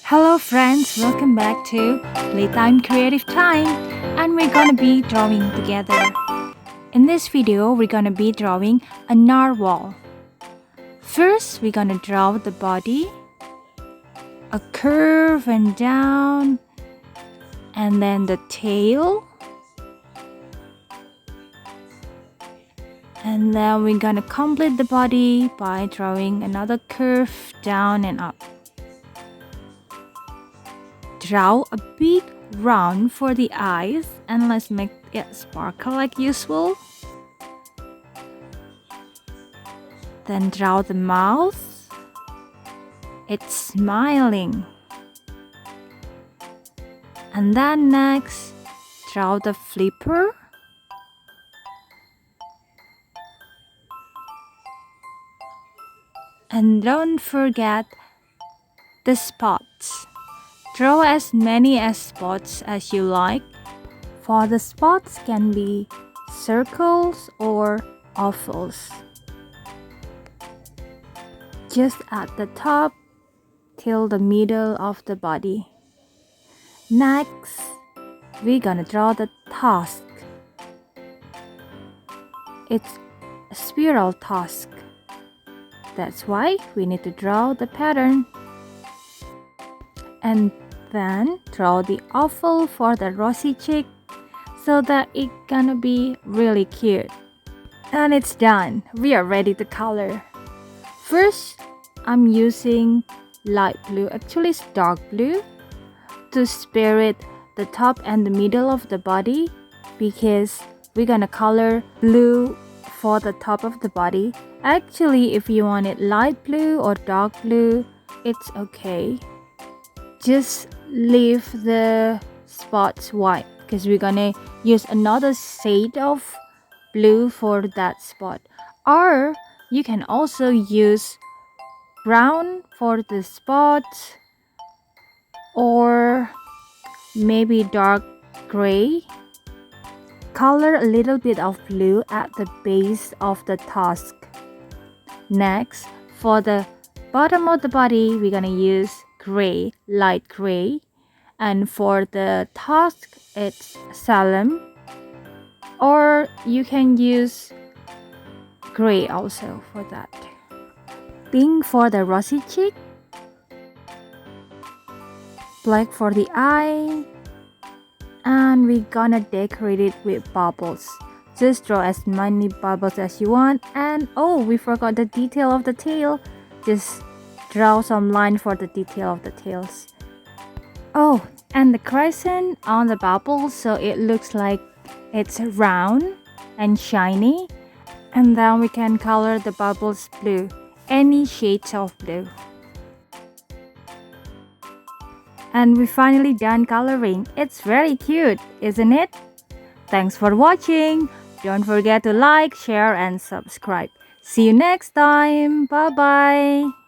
Hello friends, welcome back to Playtime Creative Time, and we're gonna be drawing together. In this video, we're gonna be drawing a narwhal. First, we're gonna draw the body, a curve and down, and then the tail. And then we're gonna complete the body by drawing another curve down and up. Draw a big round for the eyes and let's make it sparkle like usual. Then draw the mouth. It's smiling. And then next, draw the flipper. And don't forget the spots. Draw as many spots as you like. For the spots can be circles or ovals. Just at the top till the middle of the body. Next, we're gonna draw the tusk. It's a spiral tusk. That's why we need to draw the pattern. And then draw the oval for the rosy cheek so that it's gonna be really cute. And it's done. We are ready to color. First, I'm using light blue, actually it's dark blue, to spirit the top and the middle of the body because we're gonna color blue for the top of the body. Actually, if you want it light blue or dark blue, it's okay. Just leave the spots white because we're gonna use another shade of blue for that spot. Or you can also use brown for the spots or maybe dark gray. Color a little bit of blue at the base of the tusk. Next, for the bottom of the body, we're gonna use gray, light gray. And for the tusk, it's salmon. Or you can use gray also for that. Pink for the rosy cheek. Black for the eye. And we're gonna decorate it with bubbles. Just draw as many bubbles as you want. And oh, we forgot the detail of the tail. Just draw some line for the detail of the tails. Oh, and the crescent on the bubbles so it looks like it's round and shiny. And then we can color the bubbles blue, any shades of blue. And we finally done coloring. It's very cute, isn't it? Thanks for watching. Don't forget to like, share, and subscribe. See you next time. Bye-bye.